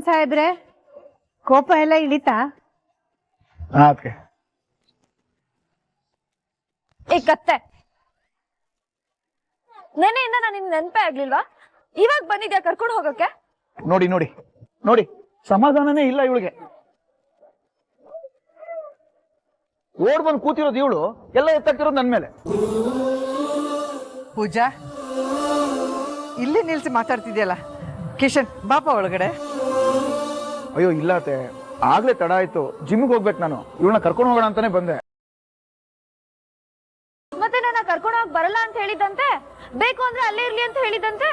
ಸಾಹೇಬ್ರೆ, ಕೋಪ ಎಲ್ಲ ಇಳಿತಾ? ಕತ್ತೆ, ನೆನೆಯಿಂದ ನಾನು ನಿನ್ ನೆನಪೇ ಆಗ್ಲಿಲ್ವಾ? ಇವಾಗ ಬಂದಿದ್ಯಾ ಕರ್ಕೊಂಡು ಹೋಗಕ್ಕೆ? ನೋಡಿ ನೋಡಿ ನೋಡಿ, ಸಮಾಧಾನನೇ ಇಲ್ಲ ಇವಳಿಗೆ. ಓಡ್ ಬಂದು ಕೂತಿರೋದು ಇವಳು, ಎಲ್ಲ ಎತ್ತಾಕ್ತಿರೋದು ನನ್ ಮೇಲೆ. ಪೂಜಾ, ಇಲ್ಲಿ ನಿಲ್ಸಿ ಮಾತಾಡ್ತಿದ್ಯಲ್ಲ. ಕಿಶನ್, ಬಾಪ ಒಳಗಡೆ. ಅಯ್ಯೋ ಇಲ್ಲತ್ತೆ, ಆಗ್ಲೇ ತಡ ಆಯ್ತು, ಜಿಮ್ಗೆ ಹೋಗ್ಬೇಕು ನಾನು. ಇವಳನ್ನ ಕರ್ಕೊಂಡು ಹೋಗೋಣ ಅಂತಾನೆ ಬಂದೆ. ಮತ್ತೆ ನನ್ನ ಕರ್ಕೊಂಡು ಹೋಗಿ ಬರಲ್ಲ ಅಂತ ಹೇಳಿದಂತೆ, ಬೇಕು ಅಂದ್ರೆ ಅಲ್ಲೇ ಇರ್ಲಿ ಅಂತ ಹೇಳಿದಂತೆ.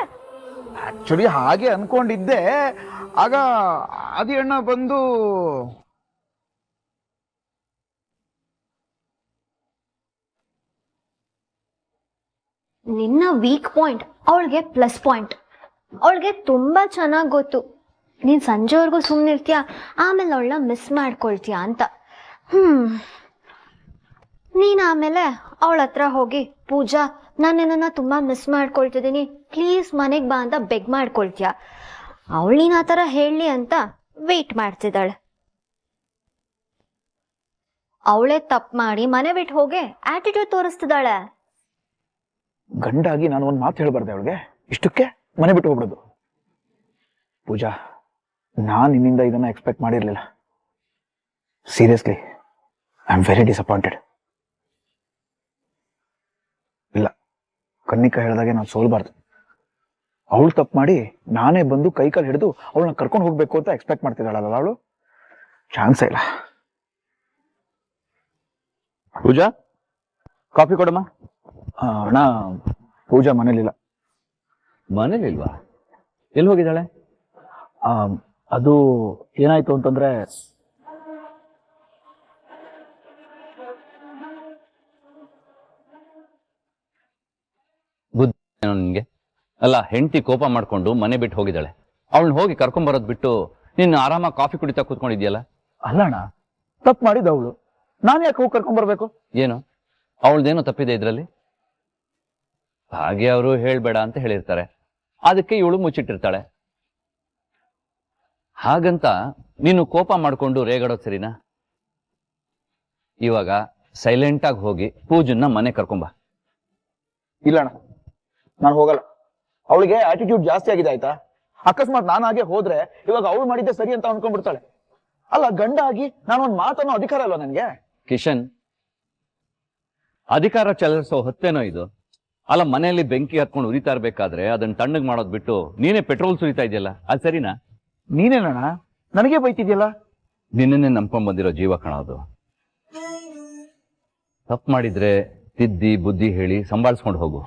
ಆಕ್ಚುಲಿ ಹಾಗೆ ಅನ್ಕೊಂಡಿದ್ದೆ, ಆಗ ಆದಿ ಅಣ್ಣ ಬಂದು ನಿನ್ನ ವೀಕ್ ಪಾಯಿಂಟ್ ಅವಳಿಗೆ ಪ್ಲಸ್ ಪಾಯಿಂಟ್. ಅವಳಿಗೆ ತುಂಬಾ ಚೆನ್ನಾಗಿ ಗೊತ್ತು ನೀನ್ ಸಂಜೆವರೆಗೂ ಸುಮ್ಮನಿರ್ತೀಯ, ಆಮೇಲೆ ಅವಳನ್ನ ಮಿಸ್ ಮಾಡ್ಕೊಳ್ತೀಯ ಅಂತ. ನೀನ್ ಆಮೇಲೆ ಅವಳ ಹತ್ರ ಹೋಗಿ, ಪೂಜಾ ನಾನು ನಿನ್ನನ್ನು ತುಂಬಾ ಮಿಸ್ ಮಾಡ್ಕೊಳ್ತಿದ್ದೀನಿ, ಪ್ಲೀಸ್ ಮನೆಗೆ ಬಾ ಅಂತ ಬೆಗ್ ಮಾಡ್ಕೊಳ್ತೀಯ. ಅವಳು ನೀನ್ ಆ ಥರ ಹೇಳಲಿ ಅಂತ ವೇಟ್ ಮಾಡ್ತಿದ್ದಾಳೆ. ಅವಳೇ ತಪ್ಪು ಮಾಡಿ ಮನೆ ಬಿಟ್ಟು ಹೋಗಿ ಆಟಿಟ್ಯೂಡ್ ತೋರಿಸ್ತಿದ್ದಾಳೆ. ಗಂಡಾಗಿ ನಾನು ಒಂದ್ ಮಾತು ಹೇಳ್ಬಾರ್ದೆ ಅವಳಿಗೆ, ಇಷ್ಟಕ್ಕೆ ಮನೆ ಬಿಟ್ಟು ಹೋಗ್ಬಿಡೋದು. ಪೂಜಾ, ನಾನ್ ನಿನ್ನಿಂದ ಇದನ್ನ ಎಕ್ಸ್ಪೆಕ್ಟ್ ಮಾಡಿರ್ಲಿಲ್ಲ. Seriously I am very disappointed. ಇಲ್ಲ, ಕನ್ನಿಕಾ ಹೇಳಿದಾಗೆ ನಾನು ಸೋಲ್ಬಾರ್ದು. ಅವಳು ತಪ್ಪು ಮಾಡಿ ನಾನೇ ಬಂದು ಕೈ ಕಾಲು ಹಿಡಿದು ಅವಳನ್ನ ಕರ್ಕೊಂಡು ಹೋಗ್ಬೇಕು ಅಂತ ಎಕ್ಸ್ಪೆಕ್ಟ್ ಮಾಡ್ತಿದ್ದಾಳಲ್ಲ ಅವಳು. ಚಾನ್ಸೇ ಇಲ್ಲ. ಪೂಜಾ, ಕಾಫಿ ಕೊಡಮ್ಮ. ಅಣ್ಣ, ಪೂಜಾ ಮನೇಲಿಲ್ಲ. ಮನೇಲಿಲ್ವಾ? ಎಲ್ಲಿ ಹೋಗಿದ್ದಾಳೆ? ಅದು ಏನಾಯ್ತು ಅಂತಂದ್ರೆ, ಬುದ್ಧಿ ಏನೋ ನಿನ್ಗೆ? ಅಲ್ಲ, ಹೆಂಡತಿ ಕೋಪ ಮಾಡ್ಕೊಂಡು ಮನೆ ಬಿಟ್ಟು ಹೋಗಿದ್ದಾಳೆ. ಅವಳನ್ನ ಹೋಗಿ ಕರ್ಕೊಂಬರೋದ್ ಬಿಟ್ಟು ನೀನು ಆರಾಮಾಗಿ ಕಾಫಿ ಕುಡಿತಾ ಕೂತ್ಕೊಂಡಿದ್ಯಲ್ಲ. ಅಲ್ಲ ಅಣ್ಣ, ತಪ್ಪು ಮಾಡಿದ ಅವಳು, ನಾನು ಯಾಕೆ ಹೋಗಿ ಕರ್ಕೊಂಡ್ಬರ್ಬೇಕು? ಏನು ಅವಳದೇನೋ ತಪ್ಪಿದೆ ಇದ್ರಲ್ಲಿ? ಹಾಗೆ ಅವರು ಹೇಳ್ಬೇಡ ಅಂತ ಹೇಳಿರ್ತಾರೆ, ಅದಕ್ಕೆ ಇವಳು ಮುಚ್ಚಿಟ್ಟಿರ್ತಾಳೆ. ಹಾಗಂತ ನೀನು ಕೋಪ ಮಾಡ್ಕೊಂಡು ರೇಗಾಡೋದು ಸರಿನಾ? ಇವಾಗ ಸೈಲೆಂಟ್ ಆಗಿ ಹೋಗಿ ಪೂಜನ್ನ ಮನೆ ಕರ್ಕೊಂಬ. ಇಲ್ಲ ಅಣ್ಣ, ನಾನು ಹೋಗಲ್ಲ. ಅವಳಿಗೆ ಆಟಿಟ್ಯೂಡ್ ಜಾಸ್ತಿ ಆಗಿದೆ ಆಯ್ತಾ. ಅಕಸ್ಮಾತ್ ನಾನಾಗೆ ಹೋದ್ರೆ ಇವಾಗ ಅವಳು ಮಾಡಿದ್ದೆ ಸರಿ ಅಂತ ಅನ್ಕೊಂಡ್ಬಿಡ್ತಾಳೆ. ಅಲ್ಲ, ಗಂಡ ಆಗಿ ನಾನು ಒಂದ್ ಮಾತನ್ನೋ ಅಧಿಕಾರ ಅಲ್ವಾ ನನ್ಗೆ? ಕಿಶನ್, ಅಧಿಕಾರ ಚಲಾಯಿಸೋ ಹೊತ್ತೇನೋ ಇದು. ಅಲ್ಲ, ಮನೆಯಲ್ಲಿ ಬೆಂಕಿ ಹತ್ಕೊಂಡು ಉರಿತಾ ಇರ್ಬೇಕಾದ್ರೆ ಅದನ್ನ ತಣ್ಣಗ್ ಮಾಡೋದ್ ಬಿಟ್ಟು ನೀನೇ ಪೆಟ್ರೋಲ್ ಸುರಿತಾ ಇದೆಯಲ್ಲ, ಅದು ಸರಿನಾ? ನೀನೇನಣ್ಣ ನನಗೆ ಬೈತಿದ್ಯಲ್ಲ? ನಿನ್ನೇ ನಂಬ್ಕೊಂಡ್ ಬಂದಿರೋ ಜೀವ ಕಾಣೋದು. ತಪ್ಪು ಮಾಡಿದ್ರೆ ತಿದ್ದಿ ಬುದ್ಧಿ ಹೇಳಿ ಸಂಭಾಳಿಸ್ಕೊಂಡು ಹೋಗು.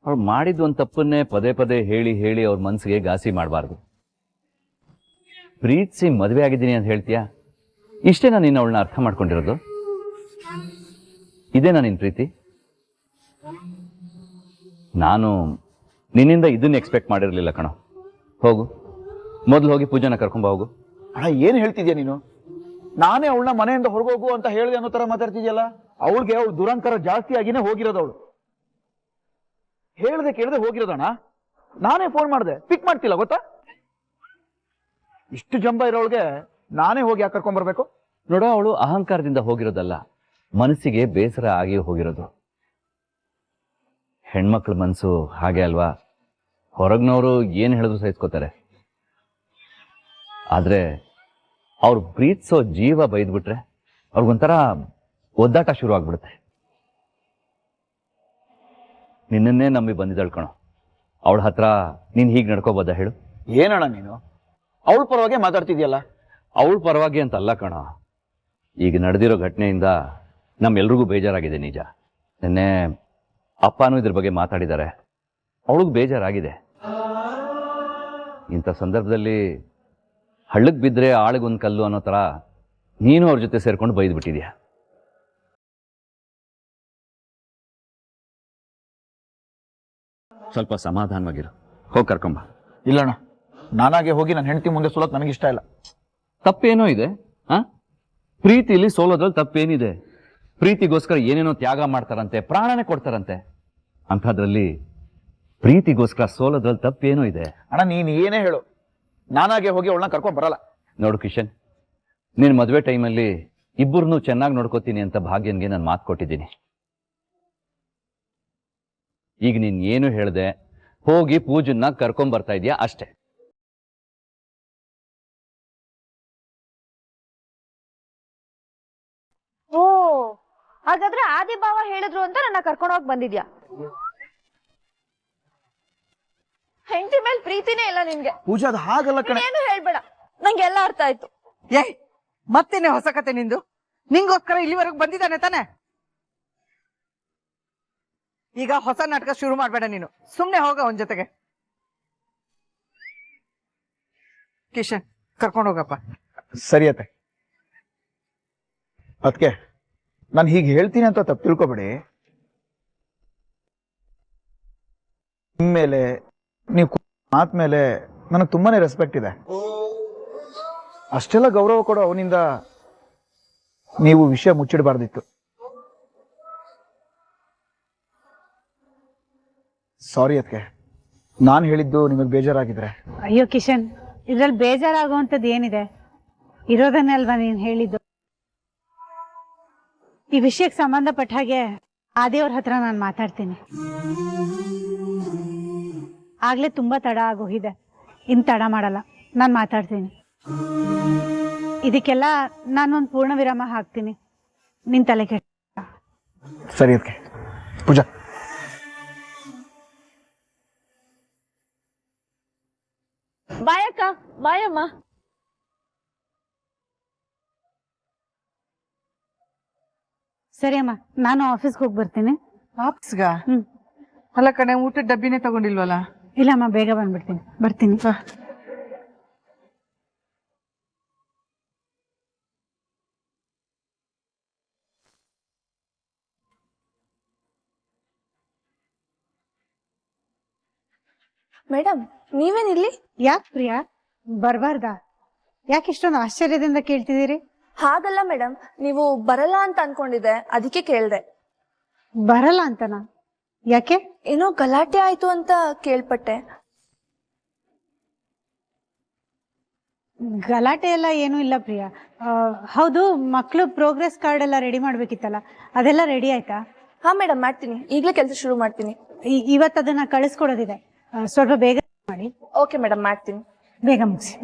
ಅವ್ರು ಮಾಡಿದ್ ಒಂದ್ ತಪ್ಪನ್ನೇ ಪದೇ ಪದೇ ಹೇಳಿ ಹೇಳಿ ಅವ್ರ ಮನ್ಸಿಗೆ ಘಾಸಿ ಮಾಡಬಾರ್ದು. ಪ್ರೀತಿಸಿ ಮದುವೆ ಆಗಿದ್ದೀನಿ ಅಂತ ಹೇಳ್ತೀಯಾ? ಇಷ್ಟೇನಾ ನೀನು ಅವಳನ್ನ ಅರ್ಥ ಮಾಡ್ಕೊಂಡಿರೋದು? ಇದೇನಾ ನಿನ್ ಪ್ರೀತಿ? ನಾನು ನಿನ್ನಿಂದ ಇದನ್ನ ಎಕ್ಸ್ಪೆಕ್ಟ್ ಮಾಡಿರ್ಲಿಲ್ಲ ಕಣೋ. ಹೋಗು, ಮೊದ್ಲು ಹೋಗಿ ಪೂಜಾನ ಕರ್ಕೊಂಬ ಹೋಗು. ಅಣ್ಣ, ಏನ್ ಹೇಳ್ತಿದ್ಯಾ ನೀನು? ನಾನೇ ಅವಳನ್ನ ಮನೆಯಿಂದ ಹೊರಗೋಗು ಅಂತ ಹೇಳಿದೆ ಅನ್ನೋ ತರ ಮಾತಾಡ್ತಿದ್ಯಲ್ಲ. ಅವಳಿಗೆ ಅವಳು ದುರಂಕಾರ ಜಾಸ್ತಿ ಆಗಿನೇ ಹೋಗಿರೋದು. ಅವಳು ಹೇಳ್ದೆ ಕೇಳದೆ ಹೋಗಿರೋದಣ್ಣ. ನಾನೇ ಫೋನ್ ಮಾಡಿದೆ, ಪಿಕ್ ಮಾಡ್ತಿಲ್ಲ ಗೊತ್ತಾ? ಇಷ್ಟು ಜಂಬ ಇರೋವಳಿಗೆ ನಾನೇ ಹೋಗಿ ಯಾಕೆ ಕರ್ಕೊಂಡ್ಬರ್ಬೇಕು? ನೋಡೋ, ಅವಳು ಅಹಂಕಾರದಿಂದ ಹೋಗಿರೋದಲ್ಲ, ಮನಸ್ಸಿಗೆ ಬೇಸರ ಆಗಿ ಹೋಗಿರೋದು. ಹೆಣ್ಮಕ್ಳ ಮನಸ್ಸು ಹಾಗೆ ಅಲ್ವಾ? ಹೊರಗ್ನವರು ಏನ್ ಹೇಳಿದ್ರು ಸಹಿಸ್ಕೋತಾರೆ, ಆದ್ರೆ ಅವ್ರು ಪ್ರೀತಿಸೋ ಜೀವ ಬೈದ್ಬಿಟ್ರೆ ಅವ್ರಿಗೊಂಥರ ಒದ್ದಾಟ ಶುರು ಆಗ್ಬಿಡುತ್ತೆ. ನಿನ್ನನ್ನೇ ನಂಬಿ ಬಂದಿದ್ದಾಳ್ ಕಣೋ. ಅವಳ ಹತ್ರ ನೀನ್ ಹೀಗೆ ನಡ್ಕೋಬೋದ ಹೇಳು? ಏನಣ್ಣ ನೀನು ಅವಳ ಪರವಾಗಿ ಮಾತಾಡ್ತಿದ್ಯಲ್ಲ? ಅವಳ ಪರವಾಗಿ ಅಂತ ಅಲ್ಲ ಕಣೋ, ಈಗ ನಡೆದಿರೋ ಘಟನೆಯಿಂದ ನಮ್ಮೆಲ್ರಿಗೂ ಬೇಜಾರಾಗಿದೆ. ನಿಜ, ನಿನ್ನೆ ಅಪ್ಪನೂ ಇದ್ರ ಬಗ್ಗೆ ಮಾತಾಡಿದ್ದಾರೆ. ಅವಳಿಗೆ ಬೇಜಾರಾಗಿದೆ. ಇಂಥ ಸಂದರ್ಭದಲ್ಲಿ ಹಳ್ಳಕ್ಕೆ ಬಿದ್ದರೆ ಆಳಿಗೊಂದು ಕಲ್ಲು ಅನ್ನೋ ಥರ ನೀನು ಅವ್ರ ಜೊತೆ ಸೇರ್ಕೊಂಡು ಬೈದ್ಬಿಟ್ಟಿದ್ಯಾ. ಸ್ವಲ್ಪ ಸಮಾಧಾನವಾಗಿರು, ಹೋಗಿ ಕರ್ಕೊಂಬ. ಇಲ್ಲಣ್ಣ, ನಾನಾಗೆ ಹೋಗಿ ನನ್ನ ಹೆಂಡತಿ ಮುಂದೆ ಸುಲಕ್ ನನಗಿಷ್ಟ ಇಲ್ಲ. ತಪ್ಪೇನೋ ಇದೆ. ಪ್ರೀತಿಲಿ ಸೋಲೋದ್ರಲ್ಲಿ ತಪ್ಪೇನಿದೆ? ಪ್ರೀತಿಗೋಸ್ಕರ ಏನೇನೋ ತ್ಯಾಗ ಮಾಡ್ತಾರಂತೆ, ಪ್ರಾಣನೇ ಕೊಡ್ತಾರಂತೆ. ಅಂಥದ್ರಲ್ಲಿ ಪ್ರೀತಿಗೋಸ್ಕರ ಸೋಲೋದ್ರಲ್ಲಿ ತಪ್ಪೇನೋ ಇದೆ. ಅಣ್ಣ ನೀನ್ ಏನೇ ಹೇಳು, ನಾನಾಗೆ ಹೋಗಿ ಅವಳನ್ನ ಕರ್ಕೊಂಡ್ ಬರಲ್ಲ. ನೋಡು ಕಿಶನ್, ನೀನ್ ಮದುವೆ ಟೈಮಲ್ಲಿ ಇಬ್ಬರನ್ನೂ ಚೆನ್ನಾಗಿ ನೋಡ್ಕೋತೀನಿ ಅಂತ ಭಾಗ್ಯನ್ಗೆ ನಾನು ಮಾತು ಕೊಟ್ಟಿದ್ದೀನಿ. ಈಗ ನೀನ್ ಏನು ಹೇಳ್ದೆ, ಹೋಗಿ ಪೂಜನ್ನ ಕರ್ಕೊಂಡ್ ಬರ್ತಾ ಇದೀಯಾ ಅಷ್ಟೇ. ಓ, ಹಾಗಾದ್ರೆ ಆದಿ ಭಾವ ಹೇಳಿದ್ರು ಅಂತ ನನ್ನ ಕರ್ಕೊಂಡೋಗಿ ಬಂದಿದ್ಯಾ? ಹೆಂಡತಿ ಮೇಲೆ ಪ್ರೀತಿನೇ ಇಲ್ಲ ನಿನ್ಗೆ. ಪೂಜಾ ಅದು ಹಾಗಲ್ಲ ಕಣೆ. ಏನು ಹೇಳ್ಬೇಡ, ನಂಗೆಲ್ಲ ಅರ್ಥ ಆಯ್ತು. ಏಯ್, ಮತ್ತೇನೆ ಹೊಸ ಕತೆ ನಿಂದು? ನಿಂಗೋಸ್ಕರ ಇಲ್ಲಿವರೆಗೂ ಬಂದಿದ್ದಾನೆ ತಾನೆ? ಈಗ ಹೊಸ ನಾಟಕ ಶುರು ಮಾಡ್ಬೇಡ ನೀನು, ಸುಮ್ನೆ ಹೋಗ ಅವನ ಜೊತೆಗೆ. ಕಿಶನ್, ಕರ್ಕೊಂಡು ಹೋಗಪ್ಪ. ಸರಿಯತ್ತೆ. ಅದಕ್ಕೆ ನಾನು ಹೀಗೆ ಹೇಳ್ತೀನಿ ಅಂತ ತಪ್ಪು ತಿಳ್ಕೊಬೇಡಿ. ನಿಮ್ಮೇಲೆ, ನೀವು ಮಾತ್ ಮೇಲೆ ನನಗೆ ತುಂಬಾನೇ ರೆಸ್ಪೆಕ್ಟ್ ಇದೆ. ಅಷ್ಟೆಲ್ಲ ಗೌರವ ಕೊಡೋ ಅವನಿಂದ ನೀವು ವಿಷಯ ಮುಚ್ಚಿಡಬಾರ್ದಿತ್ತು. ಸಾರಿ ಅದಕ್ಕೆ, ನಾನು ಹೇಳಿದ್ದು ನಿಮಗೆ ಬೇಜಾರಾಗಿದ್ರೆ. ಅಯ್ಯೋ ಕಿಶನ್, ಇದ್ರಲ್ಲಿ ಬೇಜಾರಾಗುವಂಥದ್ದು ಏನಿದೆ? ಇರೋದನ್ನೇ ಅಲ್ವಾ ನೀನ್ ಹೇಳಿದ್ದು. ಈ ವಿಷಯಕ್ಕೆ ಸಂಬಂಧಪಟ್ಟ ಹಾಗೆ ಆದಿಯವ್ರ ಹತ್ರ ನಾನು ಮಾತಾಡ್ತೀನಿ. ಆಗ್ಲೇ ತುಂಬಾ ತಡ ಆಗೋಗಿದೆ, ಇನ್ ತಡ ಮಾಡಲ್ಲ, ನಾನು ಮಾತಾಡ್ತೀನಿ. ಇದಕ್ಕೆಲ್ಲ ನಾನೊಂದು ಪೂರ್ಣ ವಿರಾಮ ಹಾಕ್ತೀನಿ, ನಿನ್ ತಲೆ ಕೆಟ್ಟ. ಸರಿ ಅದಕ್ಕೆ. ಪೂಜಾ, ಬಾಯಕ್ಕ, ಬಾಯಮ್ಮ. ಸರಿ ಅಮ್ಮ, ನಾನು ಆಫೀಸ್ಗೆ ಹೋಗಿ ಬರ್ತೀನಿ. ಆಫೀಸ್ಗ? ಅಲ್ಲ ಕಣೆ, ಊಟದ ಡಬ್ಬಿನೇ ತಗೊಂಡಿಲ್ವಲ್ಲ? ಇಲ್ಲಮ್ಮ, ಬೇಗ ಬಂದ್ಬಿಡ್ತೀನಿ, ಬರ್ತೀನಿ. ಮೇಡಮ್, ನೀವೇನಿಲ್ಲಿ? ಯಾಕೆ ಪ್ರಿಯಾ, ಬರ್ಬಾರ್ದಾ? ಯಾಕೆ ಇಷ್ಟೊಂದು ಆಶ್ಚರ್ಯದಿಂದ ಕೇಳ್ತಿದ್ದೀರಿ? ಹಾಗಲ್ಲ ಮೇಡಮ್, ನೀವು ಬರಲ್ಲ ಅಂತ ಅನ್ಕೊಂಡಿದ್ದೆ, ಅದಕ್ಕೆ ಕೇಳ್ದೆ. ಬರಲ್ಲ ಅಂತನಾ? ಯಾಕೆ? ಏನೋ ಗಲಾಟೆ ಆಯ್ತು ಅಂತ ಕೇಳ್ಪಟ್ಟೆ. ಗಲಾಟೆ ಎಲ್ಲ ಏನೂ ಇಲ್ಲ ಪ್ರಿಯಾ. ಹೌದು, ಮಕ್ಕಳು ಪ್ರೋಗ್ರೆಸ್ ಕಾರ್ಡ್ ಎಲ್ಲ ರೆಡಿ ಮಾಡ್ಬೇಕಿತ್ತಲ್ಲ, ಅದೆಲ್ಲ ರೆಡಿ ಆಯ್ತಾ? ಹಾ ಮೇಡಮ್, ಮಾಡ್ತೀನಿ. ಈಗಲೇ ಕೆಲಸ ಶುರು ಮಾಡ್ತೀನಿ. ಇವತ್ತು ಅದನ್ನ ಕಳಿಸ್ಕೊಡೋದಿದೆ, ಸ್ವಲ್ಪ ಬೇಗ ಮಾಡಿ. ಓಕೆ ಮೇಡಮ್, ಮಾಡ್ತೀನಿ. ಬೇಗ ಮುಗಿಸಿ.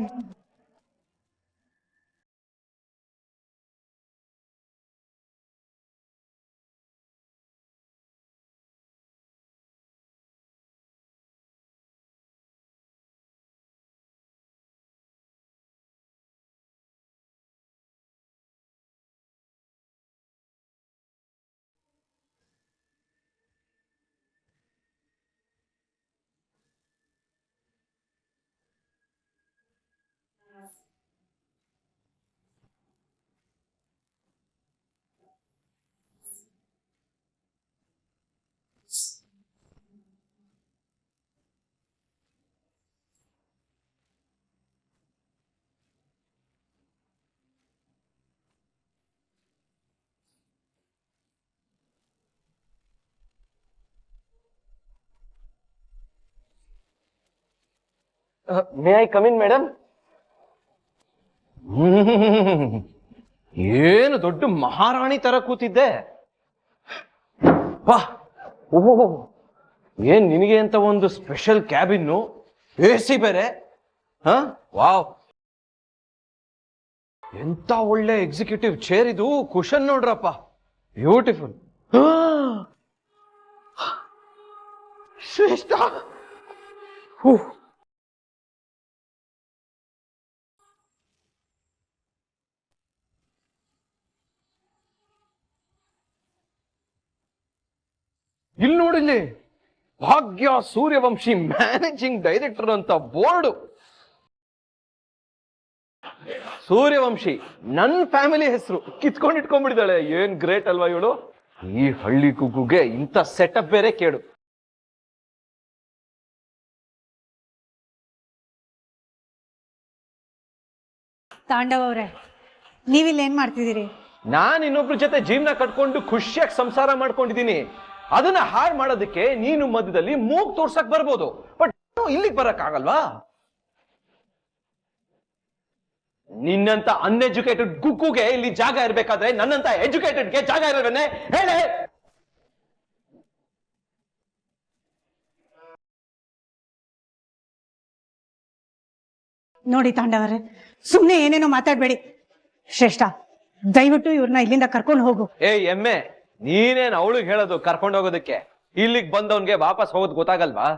May I come in madam? ಏನು ದೊಡ್ಡ ಮಹಾರಾಣಿ ತರ ಕೂತಿದ್ದೆ. ವಾಹ್, ಓಹೋ, ಏನ್ ನಿನಗೆ ಅಂತ ಒಂದು ಸ್ಪೆಷಲ್ ಕ್ಯಾಬಿನ್ನು, AC ಬೇರೆ. ಹ, ವಾವ್, ಎಂತ ಒಳ್ಳೆ ಎಕ್ಸಿಕ್ಯೂಟಿವ್ ಚೇರ್ ಇದು. ಕುಶನ್ ನೋಡ್ರಪ್ಪ, ಬ್ಯೂಟಿಫುಲ್. ಶ್ರೇಷ್ಠ. ಇಲ್ಲಿ ನೋಡಿಲ್ಲಿ, ಭಾಗ್ಯ ಸೂರ್ಯವಂಶಿ ಮ್ಯಾನೇಜಿಂಗ್ ಡೈರೆಕ್ಟರ್ ಅಂತ ಬೋರ್ಡು. ಸೂರ್ಯವಂಶಿ ನನ್ನ ಫ್ಯಾಮಿಲಿ ಹೆಸರು ಕಿತ್ಕೊಂಡು ಇಟ್ಕೊಂಡ್ಬಿಟ್ಟಿದ್ದಾಳೆ. ಏನ್ ಗ್ರೇಟ್ ಅಲ್ವಾ ಇವಳು. ಈ ಹಳ್ಳಿ ಕುಗ್ಗುಗೆ ಇಂಥ ಸೆಟಪ್ ಬೇರೆ ಕೇಳು. ತಾಂಡವ್ ಅವ್ರೆ, ನೀವಿಲ್ಲಿ ಏನ್ ಮಾಡ್ತಿದ್ದೀರಿ? ನಾನ್ ಇನ್ನೊಬ್ರ ಜೊತೆ ಜೀವನ ಕಟ್ಕೊಂಡು ಖುಷಿಯಾಗಿ ಸಂಸಾರ ಮಾಡ್ಕೊಂಡಿದ್ದೀನಿ. ಅದನ್ನ ಹಾಳು ಮಾಡೋದಕ್ಕೆ ನೀನು ಮಧ್ಯದಲ್ಲಿ ಮೂಗ್ ತೋರ್ಸಕ್ ಬರ್ಬೋದು, ಬಟ್ ಇಲ್ಲಿಗೆ ಬರಕ್ ಆಗಲ್ವಾ? ನಿನ್ನಂತ ಅನ್ಎಜುಕೇಟೆಡ್ ಗುಕ್ಕುಗೆ ಇಲ್ಲಿ ಜಾಗ ಇರ್ಬೇಕಾದ್ರೆ ನನ್ನಂತ ಎಜುಕೇಟೆಡ್ಗೆ ಜಾಗ ಇರಲ್ವೇನೆ ಹೇಳೆ? ನೋಡಿ ತಾಂಡವರೇ, ಸುಮ್ನೆ ಏನೇನೋ ಮಾತಾಡ್ಬೇಡಿ. ಶ್ರೇಷ್ಠ, ದಯವಿಟ್ಟು ಇವ್ರನ್ನ ಇಲ್ಲಿಂದ ಕರ್ಕೊಂಡು ಹೋಗು. ಎಮ್ಮೆ, ನೀನೇನ್ ಅವಳಿಗೆ ಹೇಳೋದು ಕರ್ಕೊಂಡು ಹೋಗೋದಕ್ಕೆ? ಇಲ್ಲಿಗೆ ಬಂದವನ್ಗೆ ವಾಪಸ್ ಹೋಗೋದು ಗೊತ್ತಾಗಲ್ವಾ?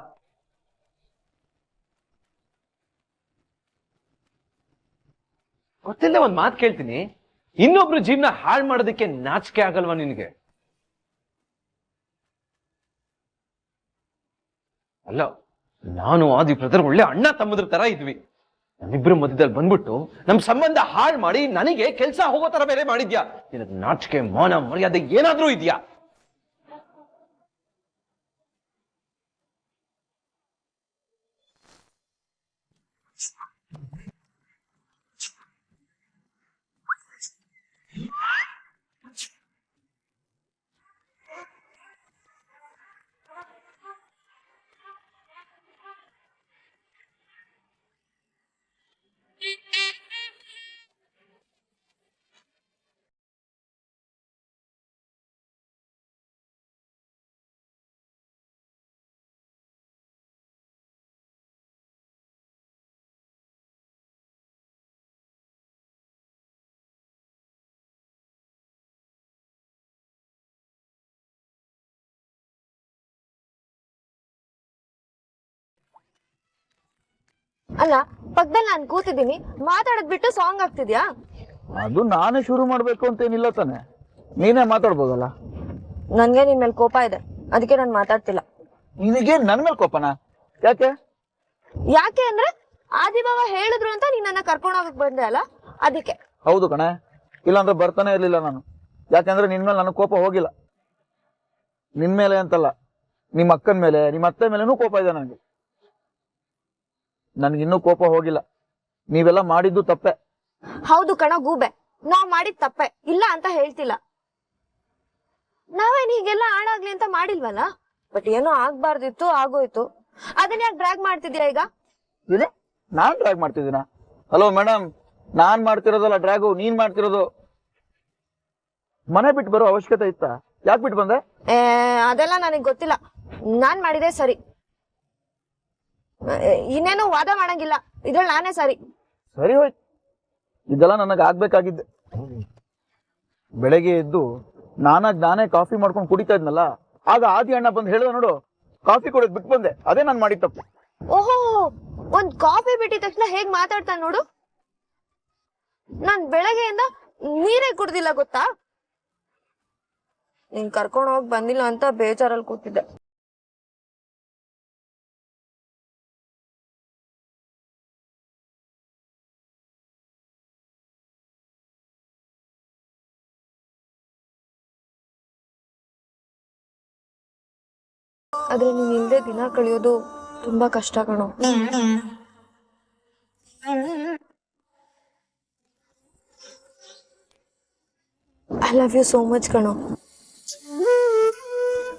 ಗೊತ್ತಿಲ್ಲ, ಒಂದ್ ಮಾತು ಕೇಳ್ತೀನಿ, ಇನ್ನೊಬ್ರು ಜೀವನ ಹಾಳು ಮಾಡೋದಕ್ಕೆ ನಾಚಿಕೆ ಆಗಲ್ವಾ ನಿನಗೆ? ಅಲ್ಲ, ನಾನು ಆದಿ ಬ್ರದರ್ ಒಳ್ಳೆ ಅಣ್ಣ ತಮ್ಮದ್ರ ತರ ಇದ್ವಿ. ನಮ್ಮಿಬ್ರು ಮಧ್ಯದಲ್ಲಿ ಬಂದ್ಬಿಟ್ಟು ನಮ್ ಸಂಬಂಧ ಹಾಳು ಮಾಡಿ ನನಗೆ ಕೆಲಸ ಹೋಗೋ ತರ ಬೇರೆ ಮಾಡಿದ್ಯಾ? ನಿನಗೆ ನಾಚಿಕೆ ಮಾನ ಮರ್ಯಾದೆ ಏನಾದ್ರೂ ಇದೆಯಾ? ಅಲ್ಲ, ಪಕ್ಕದಲ್ಲಿ ನಾನು ಕೂತಿದ್ದೀನಿ, ಮಾತಾಡದ್ ಬಿಟ್ಟು ಸಾಂಗ್ ಆಗ್ತಿದ್ಯಾ? ಅದು ನಾನೇ ಶುರು ಮಾಡ್ಬೇಕು ಅಂತೇನಿಲ್ಲ ತಾನೆ, ನೀನೇ ಮಾತಾಡ್ಬೋದಲ್ಲ. ನನ್ಗೆ ನಿನ್ ಮೇಲೆ ಕೋಪ ಇದೆ, ಅದಕ್ಕೆ ನಾನು ಮಾತಾಡ್ತಿಲ್ಲ. ನಿನಗೆ ನನ್ ಮೇಲೆ ಕೋಪನ? ಯಾಕೆ? ಯಾಕೆ ಅಂದ್ರೆ ಆದಿಭಾವ ಹೇಳಿದ್ರು ಅಂತ ನೀನ್ ನನ್ನ ಕರ್ಕೊಂಡು ಹೋಗಕ್ ಬಂದೆ ಅಲ್ಲ, ಅದಕ್ಕೆ. ಹೌದು ಕಣೆ, ಇಲ್ಲಾಂದ್ರೆ ಬರ್ತಾನೆ ಇರ್ಲಿಲ್ಲ ನಾನು. ಯಾಕಂದ್ರೆ ನಿನ್ ಮೇಲೆ ನನಗೆ ಕೋಪ ಹೋಗಿಲ್ಲ. ನಿನ್ ಮೇಲೆ ಅಂತಲ್ಲ, ನಿಮ್ಮ ಅಕ್ಕನ ಮೇಲೆ, ನಿಮ್ಮ ಅತ್ತೆ ಮೇಲೆನೂ ಕೋಪ ಇದೆ ನನಗೆ. ನನ್ಗಿನ್ನೂ ಕೋಪ ಹೋಗಿಲ್ಲ. ನೀವೆಲ್ಲ ಮಾಡಿದ್ದು ತಪ್ಪೆ. ಹೌದು ಕಣ ಗೂಬೆ, ನಾವ್ ಮಾಡಿದ್ ತಪ್ಪೆ, ಇಲ್ಲ ಅಂತ ಹೇಳ್ತಿಲ್ಲ. ನಾವೇನ್ ಹೀಗೆಲ್ಲ ಹಾಳಾಗ್ಲಿ ಅಂತ ಮಾಡಿಲ್ವಲ್ಲ, ಬಟ್ ಏನೋ ಆಗ್ಬಾರ್ದಿತ್ತು, ಆಗೋಯ್ತು. ಅದನ್ನ ಯಾಕೆ ಡ್ರ್ಯಾಗ್ ಮಾಡ್ತಿದ್ಯಾ ಈಗ? ಏನು? ನಾನ್ ಡ್ರ್ಯಾಗ್ ಮಾಡ್ತಿದ್ದೀನ? ಹಲೋ ಮೇಡಮ್, ನಾನ್ ಮಾಡ್ತಿರೋದಲ್ಲ ಡ್ರ್ಯಾಗು, ನೀನ್ ಮಾಡ್ತಿರೋದು. ಮನೆ ಬಿಟ್ಟು ಬರೋ ಅವಶ್ಯಕತೆ ಇತ್ತಾ? ಯಾಕೆ ಬಿಟ್ಟು ಬಂದೆ? ಅದೆಲ್ಲ ನನಗ್ ಗೊತ್ತಿಲ್ಲ, ನಾನ್ ಮಾಡಿದೆ ಸರಿ. ಇನ್ನೇನು ವಾದ ಮಾಡಂಗಿಲ್ಲ, ಇದ್ರಲ್ಲಿ ನಾನೇ ಸರಿ. ಸರಿ ಹೋಯ್ತು, ಇದೆಲ್ಲ ನನಗೆ ಆಗ್ಬೇಕಾಗಿದ್ದೆ. ಬೆಳಗ್ಗೆ ಎದ್ದು ನಾನೇ ಕಾಫಿ ಮಾಡ್ಕೊಂಡು ಕುಡಿತಾ ಇದ್ನಲ್ಲ, ಆಗ ಆದಿ ಅಣ್ಣ ಬಂದು ಹೇಳಿದ ನೋಡು, ಕಾಫಿ ಕೊಡೋದ್ ಬಿಟ್ಟು ಬಂದೆ. ಅದೇ ನಾನು ಮಾಡಿದ ತಪ್ಪು. ಓಹೋ, ಒಂದ್ ಕಾಫಿ ಬಿಟ್ಟಿದ ತಕ್ಷಣ ಹೇಗ್ ಮಾತಾಡ್ತಾನೆ ನೋಡು. ನಾನ್ ಬೆಳಗ್ಗೆಯಿಂದ ನೀರೇ ಕುಡ್ದಿಲ್ಲ ಗೊತ್ತಾ? ನೀನ್ ಕರ್ಕೊಂಡು ಹೋಗ್ ಬಂದಿಲ್ಲ ಅಂತ ಬೇಜಾರಲ್ಲಿ ಕೂತಿದ್ದೆ. ಆದ್ರೆ ನೀನ್ ಇಲ್ದೆ ದಿನ ಕಳಿಯೋದು ತುಂಬಾ ಕಷ್ಟ ಕಣೋ. I love you so much ಕಣೋ.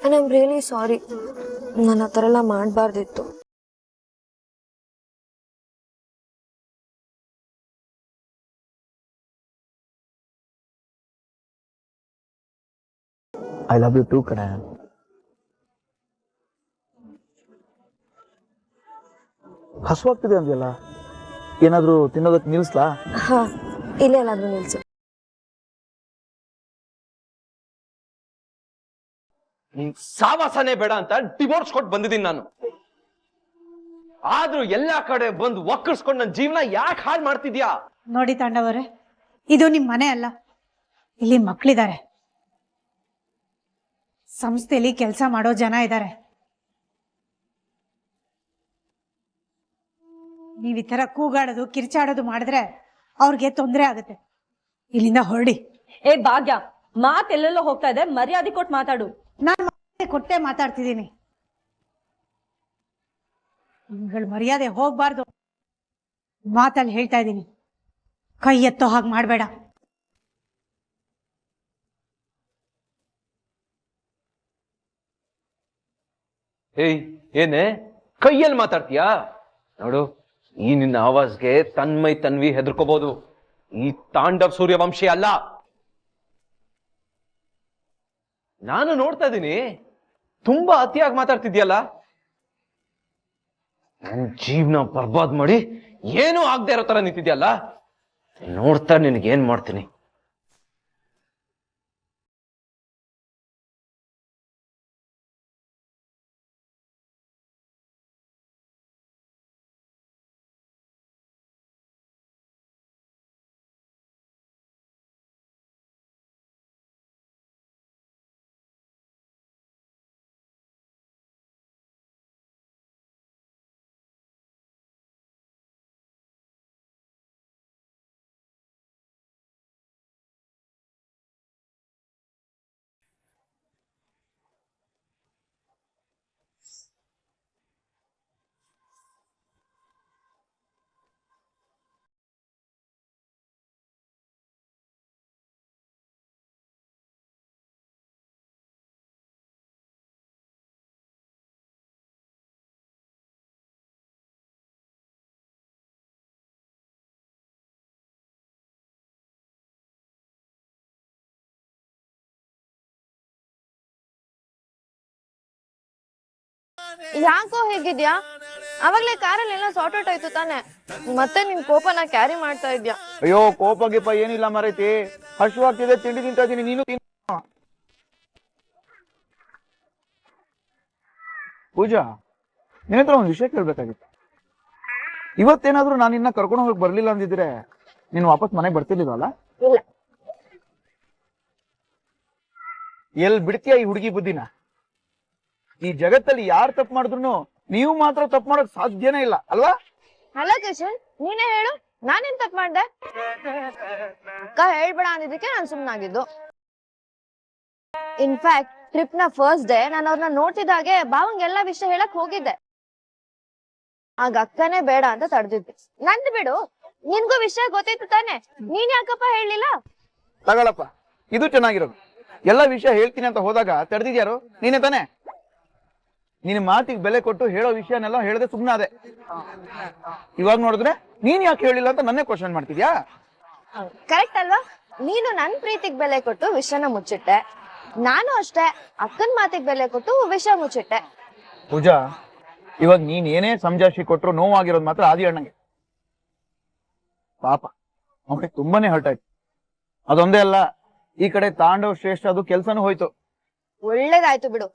ಐ ಆಮ್ ರಿಯಲಿ ಸಾರಿ, ನಾನು ಆ ಥರ ಎಲ್ಲ ಮಾಡಬಾರ್ದಿತ್ತು. ಐ ಲವ್ ಯು ಟೂ ಕಣೆ. ಹಸುವಾಗ್ತಿದೆ ಅಂದ್ಯಲ್ಲ, ಏನಾದ್ರೂ ತಿನ್ನೋದಕ್ಕೆ ನಿಲ್ಸ್ಲಾ? ಹಾ, ಇಲ್ಲೇ ಎಲ್ಲಾದ್ರೂ ನಿಲ್ಸು. ನೀನ್ ಸಾವಾಸನೆ ಬೇಡ ಅಂತ ಡಿವೋರ್ಸ್ ಕೊಟ್ಟು ಬಂದಿದ್ದೀನಿ ನಾನು. ಆದ್ರೂ ಎಲ್ಲಾ ಕಡೆ ಬಂದು ಒಕ್ಕರ್ಸ್ಕೊಂಡು ನನ್ನ ಜೀವನ ಯಾಕೆ ಹಾಳು ಮಾಡ್ತಿದ್ಯಾ? ನೋಡಿ ತಾಂಡವರೇ, ಇದು ನಿಮ್ ಮನೆ ಅಲ್ಲ, ಇಲ್ಲಿ ಮಕ್ಕಳಿದ್ದಾರೆ, ಸಂಸ್ಥೆಯಲ್ಲಿ ಕೆಲಸ ಮಾಡೋ ಜನ ಇದ್ದಾರೆ. ನೀವ್ ಈ ತರ ಕೂಗಾಡೋದು ಕಿರ್ಚಾಡೋದು ಮಾಡಿದ್ರೆ ಅವ್ರಿಗೆ ತೊಂದರೆ ಆಗುತ್ತೆ. ಇಲ್ಲಿಂದ ಹೊರಡಿ. ಏ ಭಾಗ್ಯ, ಮಾತೆಲ್ಲೆಲ್ಲೋ ಹೋಗ್ತಾ ಇದೆ, ಮರ್ಯಾದೆ ಕೊಟ್ಟು ಮಾತಾಡು. ನಾನು ಕೊಟ್ಟೆ ಮಾತಾಡ್ತಿದ್ದೀನಿ. ನಿಮ್ಗಳ ಮರ್ಯಾದೆ ಹೋಗ್ಬಾರ್ದು. ಮಾತಲ್ಲಿ ಹೇಳ್ತಾ ಇದ್ದೀನಿ, ಕೈ ಎತ್ತೋ ಹಾಗೆ ಮಾಡಬೇಡ. ಏಯ್ ಏನೇ ಕೈಯಲ್ಲಿ ಮಾತಾಡ್ತೀಯಾ? ನೋಡು, ಈ ನಿನ್ನ ಆವಾಜ್ಗೆ ತನ್ಮೈ ತನ್ವಿ ಹೆದರ್ಕೋಬಹುದು. ಈ ತಾಂಡವ್ ಸೂರ್ಯವಂಶಿ ಅಲ್ಲ. ನಾನು ನೋಡ್ತಾ ಇದ್ದೀನಿ, ತುಂಬಾ ಅತಿಯಾಗಿ ಮಾತಾಡ್ತಿದ್ಯಲ್ಲ. ನನ್ ಜೀವನ ಬರ್ಬಾದ್ ಮಾಡಿ ಏನೂ ಆಗದೆ ಇರೋ ತರ ನಿಂತಿದ್ಯಲ್ಲ. ನೋಡ್ತಾ ನಿನಗೇನ್ ಮಾಡ್ತೀನಿ. ಯಾಕೋ ಹೇಗಿದ್ಯಾ? ಅವಾಗ್ಲೇ ಕಾರಲ್ಲಿ ಎಲ್ಲ ಸಾರ್ಟ್ ಔಟ್ ಆಯ್ತು ತಾನೆ, ಮತ್ತೆ ನಿನ್ ಕೋಪನ ಕ್ಯಾರಿ ಮಾಡ್ತಾ ಇದ್ಯಾ? ಅಯ್ಯೋ ಕೋಪ ಗೀಪ ಏನಿಲ್ಲ ಮಾರೈತಿ, ಹಸುವಾಗ್ತಿದೆ, ತಿಂಡಿ ತಿಂತಾ ಇದೀನಿ, ನೀನು ಪೂಜಾ, ನಿನ್ನ ಹತ್ರ ಒಂದು ವಿಷಯ ಕೇಳ್ಬೇಕಾಗಿತ್ತು. ಇವತ್ತೇನಾದ್ರೂ ನಾನು ಇನ್ನ ಕರ್ಕೊಂಡು ಹೋಗಕ್ ಬರ್ಲಿಲ್ಲ ಅಂದಿದ್ರೆ ನೀನು ವಾಪಸ್ ಮನೆಗೆ ಬರ್ತಿರ್ಲಿಲ್ವಲ್ಲ? ಇಲ್ಲ. ಎಲ್ ಬಿಡ್ತೀಯ ಈ ಹುಡುಗಿ ಬುದ್ಧಿನ? ಈ ಜಗತ್ತಲ್ಲಿ ಯಾರು ತಪ್ಪು ಮಾಡಿದ್ರು ನೀವು ಮಾತ್ರ ತಪ್ಪು ಮಾಡೋಕ್ ಸಾಧ್ಯನೇ ಇಲ್ಲ ಅಲ್ವಾ? ಅಲ್ಲ ಕಿಶನ್, ನೀನೇ ಹೇಳು, ನಾನೇನ್ ತಪ್ಪು ಮಾಡ್ದೆ? ಅಕ್ಕ ಹೇಳ್ಬೇಡ ಅಂದಿದ್ದಕ್ಕೆ ನಾನ್ ಸುಮ್ನಾಗಿದ್ದು. ಇನ್ಫ್ಯಾಕ್ಟ್ ಟ್ರಿಪ್ ನ ಫಸ್ಟ್ ಡೇ ನಾನು ಅವ್ರನ್ನ ನೋಡ್ತಿದ್ದಾಗೆ ಭಾವಂಗೆಲ್ಲಾ ವಿಷಯ ಹೇಳಕ್ ಹೋಗಿದ್ದೆ. ಆಗ ಅಕ್ಕನೇ ಬೇಡ ಅಂತ ತಡೆದಿದ್ದೆ. ನಂದು ಬಿಡು, ನಿನ್ಗೂ ವಿಷಯ ಗೊತ್ತಿತ್ತು ತಾನೆ, ನೀನ್ ಯಾಕಪ್ಪ ಹೇಳಿಲ್ಲ? ತಗೊಳಪ್ಪ, ಇದು ಚೆನ್ನಾಗಿರೋದು. ಎಲ್ಲ ವಿಷಯ ಹೇಳ್ತೀನಿ ಅಂತ ಹೋದಾಗ ತಡೆದಿದ್ಯಾರು? ನೀನೇ ತಾನೆ. ನಿನ್ನ ಮಾತಿಗೆ ಬೆಲೆ ಕೊಟ್ಟು ಹೇಳೋ ವಿಷಯನೆಲ್ಲ ಹೇಳದೆ ಸುಮ್ಮನಾದೆ. ಇವಾಗ ನೋಡಿದ್ರೆ ನೀನ್ ಯಾಕೆ ಹೇಳಿಲ್ಲ ಅಂತ ನನ್ನೇ ಕ್ವಶನ್ ಮಾಡ್ತಿದ್ಯಾ? ಕರೆಕ್ಟ್ ಅಲ್ವಾ? ನೀನು ನನ್ ಪ್ರೀತಿಗ್ ಬೆಲೆ ಕೊಟ್ಟು ವಿಷಯನ ಮುಚ್ಚಿಟ್ಟೆ, ನಾನು ಅಷ್ಟೇ ಅಕ್ಕನ್ ಮಾತಿಗೆ ಬೆಲೆ ಕೊಟ್ಟು ವಿಷಯ ಮುಚ್ಚಿಟ್ಟೆ. ಪೂಜಾ, ಇವಾಗ ನೀನ್ ಏನೇ ಸಮಜಾಯಿಷಿ ಕೊಟ್ರು ನೋವಾಗಿರೋದು ಮಾತ್ರ ಆದಿ ಅಣ್ಣಂಗೆ. ಪಾಪ ಅವನಿಗೆ ತುಂಬಾನೇ ಹರ್ಟ್ ಆಯ್ತು. ಅದೊಂದೇ ಅಲ್ಲ, ಈ ಕಡೆ ತಾಂಡವ್ ಶ್ರೇಷ್ಠ ಅದು ಕೆಲ್ಸನೂ ಹೋಯ್ತು. ಒಳ್ಳೇದಾಯ್ತು ಬಿಡು,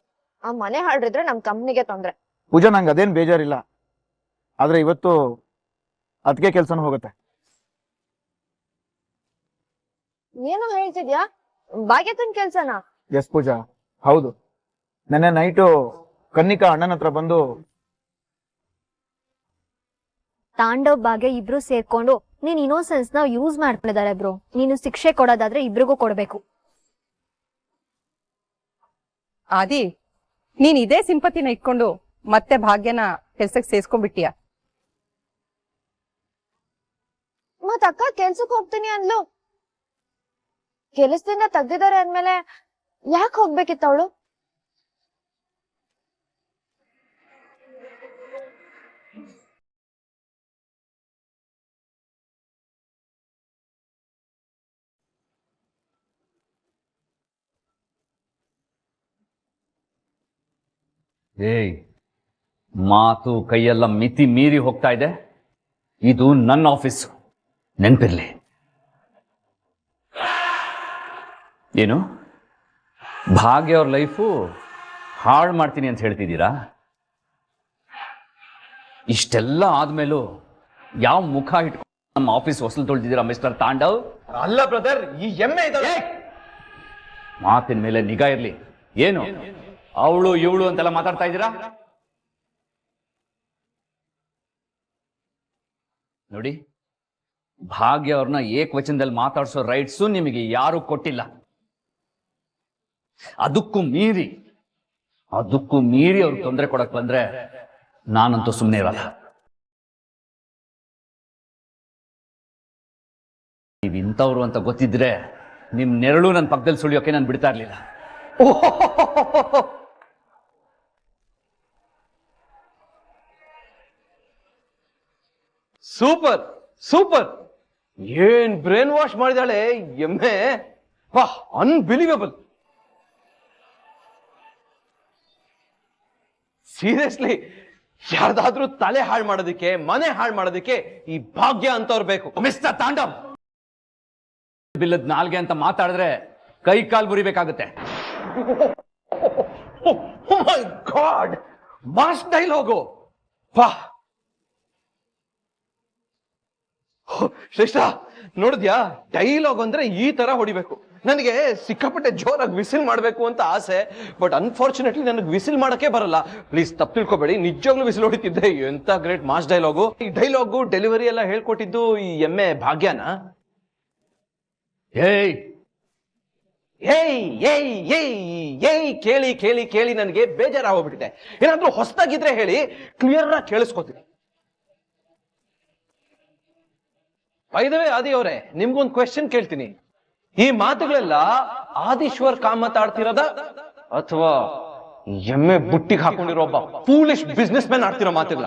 ಆ ಮನೆ ಹಾಡ್ರಿದ್ರೆ ನಮ್ ಕಂಪ್ನಿಗೆ ತೊಂದ್ರೆ. ಪೂಜಾ, ನಂಗೆ ಅದೇನ್ ಬೇಜಾರಿಲ್ಲ, ಆದ್ರೆ ಇವತ್ತು ಅದಕ್ಕೆ ಕೆಲ್ಸನೂ ಹೋಗುತ್ತೆ. ಏನು ಹೇಳ್ತಿದ್ಯಾ? ಭಾಗ್ಯಕ್ಕನ್ ಕೆಲ್ಸನಾ? ಎಸ್ ಪೂಜಾ, ಹೌದು. ನೆನ್ನೆ ನೈಟು ಕನ್ನಿಕಾ ಅಣ್ಣನ ಹತ್ರ ಬಂದು ತಾಂಡವ್ ಭಾಗ್ಯ ಇಬ್ರು ಸೇರ್ಕೊಂಡು ನೀನ್ ಇನ್ನೋಸೆನ್ಸ್ ನ ಯೂಸ್ ಮಾಡ್ಕೊಂಡಿದ್ದಾರೆ ಬ್ರೋ. ನೀನು ಶಿಕ್ಷೆ ಕೊಡೋದಾದ್ರೆ ಇಬ್ರಿಗೂ ಕೊಡ್ಬೇಕು. ಆದಿ, ನೀನ್ ಇದೇ ಸಿಂಪತಿನ ಇಟ್ಕೊಂಡು ಮತ್ತೆ ಭಾಗ್ಯನ ಕೆಲ್ಸಕ್ಕೆ ಸೇರ್ಸ್ಕೊಂಡ್ಬಿಟ್ಟಿಯ? ಮತ್ ಅಕ್ಕ ಕೆಲ್ಸಕ್ ಹೋಗ್ತೀನಿ ಅಂದ್ಲು. ಕೆಲಸದಿಂದ ತೆಗ್ದಿದ್ದಾರೆ ಅಂದ್ಮೇಲೆ ಯಾಕೆ ಹೋಗ್ಬೇಕಿತ್ತ ಅವಳು? ಏಯ್, ಮಾತು ಕೈಯೆಲ್ಲ ಮಿತಿ ಮೀರಿ ಹೋಗ್ತಾ ಇದೆ. ಇದು ನನ್ನ ಆಫೀಸು, ನೆನ್ಪಿರ್ಲಿ. ಏನು ಭಾಗ್ಯ ಅವ್ರ ಲೈಫು ಹಾಳು ಮಾಡ್ತೀನಿ ಅಂತ ಹೇಳ್ತಿದ್ದೀರಾ? ಇಷ್ಟೆಲ್ಲ ಆದ್ಮೇಲೂ ಯಾವ ಮುಖ ಇಟ್ಕೊಂಡು ನಮ್ಮ ಆಫೀಸ್ ಹೊಸಲು ತೊಳ್ದಿದ್ದೀರಾ ಮಿಸ್ಟರ್ ತಾಂಡವ್? ಅಲ್ಲ ಬ್ರದರ್, ಈ ಎಮ್ಮೆ ಇದ್ದಾಳೆ. ಮಾತಿನ ಮೇಲೆ ನಿಗಾ ಇರ್ಲಿ. ಏನು ಅವಳು ಇವಳು ಅಂತೆಲ್ಲ ಮಾತಾಡ್ತಾ ಇದ್ದೀರಾ? ನೋಡಿ, ಭಾಗ್ಯ ಅವ್ರನ್ನ ಏಕವಚನದಲ್ಲಿ ಮಾತಾಡ್ಸೋ ರೈಟ್ಸು ನಿಮಗೆ ಯಾರು ಕೊಟ್ಟಿಲ್ಲ. ಅದಕ್ಕೂ ಮೀರಿ ಅವ್ರಿಗೆ ತೊಂದರೆ ಕೊಡಕ್ ಬಂದ್ರೆ ನಾನಂತೂ ಸುಮ್ಮನೆ ಇರಲ್ಲ. ನೀವ್ ಇಂಥವ್ರು ಅಂತ ಗೊತ್ತಿದ್ರೆ ನಿಮ್ ನೆರಳು ನನ್ನ ಪಕ್ಕದಲ್ಲಿ ಸುಳಿಯೋಕೆ ನಾನು ಬಿಡ್ತಾ ಇರ್ಲಿಲ್ಲ. ಸೂಪರ್ ಸೂಪರ್, ಏನ್ ಬ್ರೇನ್ ವಾಶ್ ಮಾಡಿದಾಳೆ ಎಮ್ಮೆ, ವಾಹ್ ಅನ್ಬಿಲೀವೇಬಲ್. ಸೀರಿಯಸ್ಲಿ, ಯಾರ್ದಾದ್ರೂ ತಲೆ ಹಾಳು ಮಾಡೋದಕ್ಕೆ, ಮನೆ ಹಾಳು ಮಾಡೋದಕ್ಕೆ ಈ ಭಾಗ್ಯ ಅಂತವ್ರು ಬೇಕು. ಮಿಸ್ಟರ್ ತಾಂಡವ್, ಬಿಲ್ಲದ್ ನಾಲ್ಗೆ ಅಂತ ಮಾತಾಡಿದ್ರೆ ಕೈ ಕಾಲ್ ಮುರಿಬೇಕಾಗುತ್ತೆ. ಮೈ ಗಾಡ್, ಮಾಸ್ ಡೈಲಾಗು. ವಾಹ್ ಶ್ರೇಷ್ಠ, ನೋಡಿದ್ಯಾ ಡೈಲಾಗ್ ಅಂದ್ರೆ ಈ ತರ ಹೊಡಿಬೇಕು. ನನಗೆ ಸಿಕ್ಕಾಪಟ್ಟೆ ಜೋರಾಗಿ ವಿಸಿಲ್ ಮಾಡ್ಬೇಕು ಅಂತ ಆಸೆ, ಬಟ್ ಅನ್ಫಾರ್ಚುನೇಟ್ಲಿ ನನಗೆ ವಿಸಿಲ್ ಮಾಡಕ್ಕೆ ಬರಲ್ಲ. ಪ್ಲೀಸ್ ತಪ್ಪು ತಿಳ್ಕೊಬೇಡಿ, ನಿಜವಾಗ್ಲೂ ವಿಸಿಲ್ ಹೊಡಿತಿದ್ದೆ. ಎಂತ ಗ್ರೇಟ್ ಮಾಸ್ ಡೈಲಾಗು. ಈ ಡೈಲಾಗು ಡೆಲಿವರಿ ಎಲ್ಲ ಹೇಳ್ಕೊಟ್ಟಿದ್ದು ಈ ಎಮ್ಮೆ ಭಾಗ್ಯನ. ಏಯ್ ಏಯ್ ಏಯ್ ಏಯ್ ಏಯ್, ಕೇಳಿ ಕೇಳಿ ಕೇಳಿ ನನಗೆ ಬೇಜಾರಾಗೋಗ್ಬಿಟ್ಟಿದೆ. ಏನಾದ್ರೂ ಹೊಸದಾಗಿದ್ರೆ ಹೇಳಿ, ಕ್ಲಿಯರ್ ಆಗಿ ಕೇಳಿಸ್ಕೊತೀನಿ. ಬೈದವೇ ಆದಿ ಅವರೇ, ನಿಮ್ಗೊಂದು ಕ್ವೆಶ್ಚನ್ ಕೇಳ್ತೀನಿ. ಈ ಮಾತುಗಳೆಲ್ಲ ಆದೀಶ್ವರ್ ಕಾಮತ್ ಆಡ್ತಿರೋದ ಅಥವಾ ಎಮ್ಮೆ ಬುಟ್ಟಿಗೆ ಹಾಕೊಂಡಿರೋ ಒಬ್ಬ ಫೂಲಿಶ್ ಬಿಸ್ನೆಸ್ ಮ್ಯಾನ್ ಆಡ್ತಿರೋ ಮಾತುಗಳ?